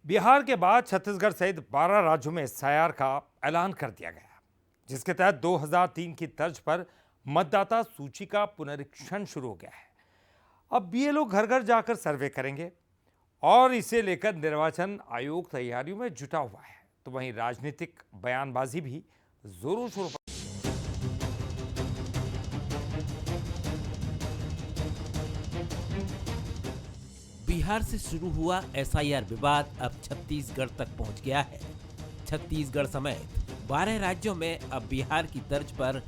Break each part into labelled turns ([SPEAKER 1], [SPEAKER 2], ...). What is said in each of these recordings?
[SPEAKER 1] बिहार के बाद छत्तीसगढ़ सहित 12 राज्यों में एसआईआर का ऐलान कर दिया गया, जिसके तहत 2003 की तर्ज पर मतदाता सूची का पुनरीक्षण शुरू हो गया है। अब बीएलओ घर घर जाकर सर्वे करेंगे और इसे लेकर निर्वाचन आयोग तैयारियों में जुटा हुआ है। तो वहीं राजनीतिक बयानबाजी भी जोरों शोरों पर।
[SPEAKER 2] बिहार से शुरू हुआ एसआईआर विवाद अब छत्तीसगढ़ तक पहुंच गया है। छत्तीसगढ़ समेत 12 राज्यों में अब बिहार की तर्ज पर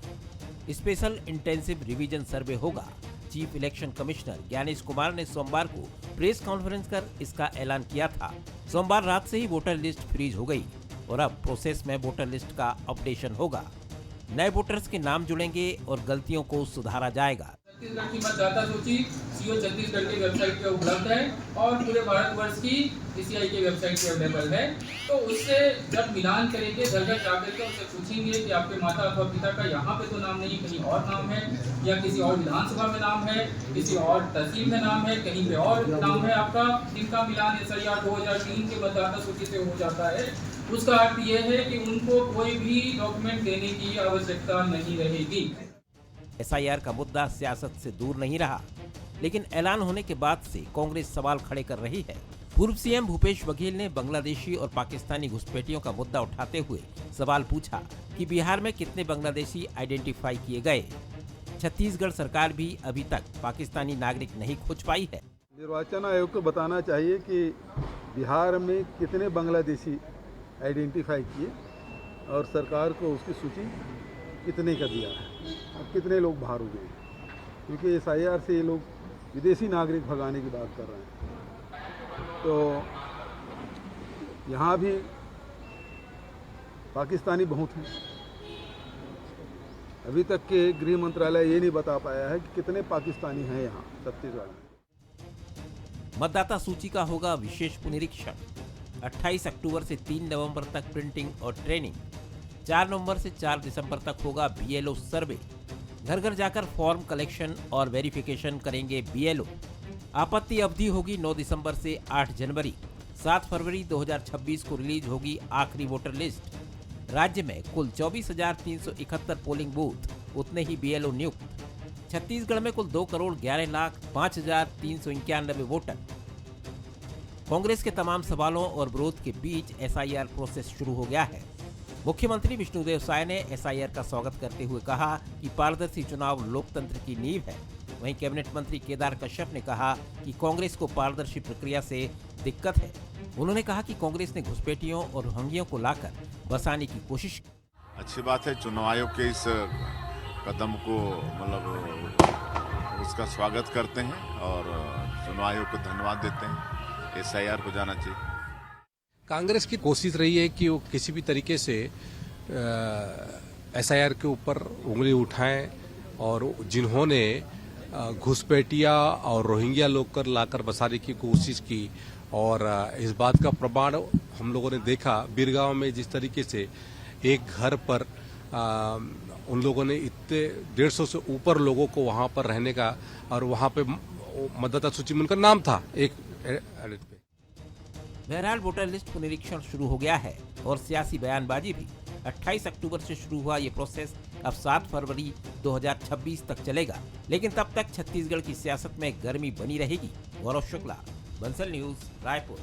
[SPEAKER 2] स्पेशल इंटेंसिव रिवीजन सर्वे होगा। Chief election commissioner Gyanesh Kumar ने सोमवार को प्रेस कॉन्फ्रेंस कर इसका ऐलान किया था। सोमवार रात से ही वोटर लिस्ट फ्रीज हो गई और अब प्रोसेस में वोटर लिस्ट का अपडेशन होगा। नए वोटर्स के नाम जुड़ेंगे और गलतियों को सुधारा जाएगा।
[SPEAKER 3] छत्तीसगढ़ की मतदाता सूची सीओ छत्तीसगढ़ की वेबसाइट पे उपलब्ध है और पूरे भारतवर्ष की ईसीआई की वेबसाइट पे अवेलेबल है। तो उससे जब मिलान करेंगे, घर घर जाकर के उससे पूछेंगे कि आपके माता अथवा पिता का यहाँ पे तो नाम नहीं, कहीं और नाम है, या किसी और विधानसभा में नाम है, किसी और तहसील में नाम है, कहीं पे और नाम है आपका, जिनका मिलान एसआईआर 2003 के मतदाता सूची से हो जाता है। उसका अर्थ ये है कि उनको कोई भी डॉक्यूमेंट देने की आवश्यकता नहीं रहेगी।
[SPEAKER 2] एसआईआर का मुद्दा सियासत से दूर नहीं रहा, लेकिन ऐलान होने के बाद से कांग्रेस सवाल खड़े कर रही है। पूर्व सीएम भूपेश बघेल ने बांग्लादेशी और पाकिस्तानी घुसपैठियों का मुद्दा उठाते हुए सवाल पूछा कि बिहार में कितने बांग्लादेशी आइडेंटिफाई किए गए। छत्तीसगढ़ सरकार भी अभी तक पाकिस्तानी नागरिक नहीं खोज पाई है।
[SPEAKER 4] निर्वाचन आयोग को बताना चाहिए कि बिहार में कितने बांग्लादेशी आइडेंटिफाई किए और सरकार को उसकी सूची कितने का दिया है और कितने लोग बाहर हो गए, क्योंकि एसआईआर से ये लोग विदेशी नागरिक भगाने की बात कर रहे हैं। तो यहाँ भी पाकिस्तानी बहुत हैं। अभी तक के गृह मंत्रालय ये नहीं बता पाया है कि कितने पाकिस्तानी हैं यहाँ छत्तीसगढ़ में।
[SPEAKER 2] मतदाता सूची का होगा विशेष पुनरीक्षण। 28 अक्टूबर से 3 नवंबर तक प्रिंटिंग और ट्रेनिंग। 4 नवंबर से 4 दिसंबर तक होगा बीएलओ सर्वे। घर घर जाकर फॉर्म कलेक्शन और वेरिफिकेशन करेंगे बीएलओ। आपत्ति अवधि होगी 9 दिसंबर से 8 जनवरी। 7 फरवरी 2026 को रिलीज होगी आखिरी वोटर लिस्ट। राज्य में कुल 24,371 पोलिंग बूथ, उतने ही बीएलओ नियुक्त। छत्तीसगढ़ में कुल 2,11,05,391 वोटर। कांग्रेस के तमाम सवालों और विरोध के बीच एसआईआर प्रोसेस शुरू हो गया है। मुख्यमंत्री विष्णुदेव साय ने एसआईआर का स्वागत करते हुए कहा कि पारदर्शी चुनाव लोकतंत्र की नींव है। वहीं कैबिनेट मंत्री केदार कश्यप ने कहा कि कांग्रेस को पारदर्शी प्रक्रिया से दिक्कत है। उन्होंने कहा कि कांग्रेस ने घुसपैठियों और रोहिंग्यों को लाकर बसाने की कोशिश की।
[SPEAKER 5] अच्छी बात है, चुनाव आयोग के इस कदम को उसका स्वागत करते हैं और चुनाव आयोग को धन्यवाद देते हैं। एसआईआर को जाना चाहिए।
[SPEAKER 6] कांग्रेस की कोशिश रही है कि वो किसी भी तरीके से एसआईआर के ऊपर उंगली उठाएं और जिन्होंने घुसपैठिया और रोहिंग्या लोग कर लाकर बसाने की कोशिश की, और इस बात का प्रमाण हम लोगों ने देखा बीरगांव में, जिस तरीके से एक घर पर उन लोगों ने इतने 150 से ऊपर लोगों को वहां पर रहने का, और वहां पे मतदाता सूची में उनका नाम था एक एडिट पे।
[SPEAKER 2] बहरहाल वोटर लिस्ट पुनरीक्षण शुरू हो गया है और सियासी बयानबाजी भी। 28 अक्टूबर से शुरू हुआ ये प्रोसेस अब 7 फरवरी 2026 तक चलेगा, लेकिन तब तक छत्तीसगढ़ की सियासत में गर्मी बनी रहेगी। गौरव शुक्ला, बंसल न्यूज, रायपुर।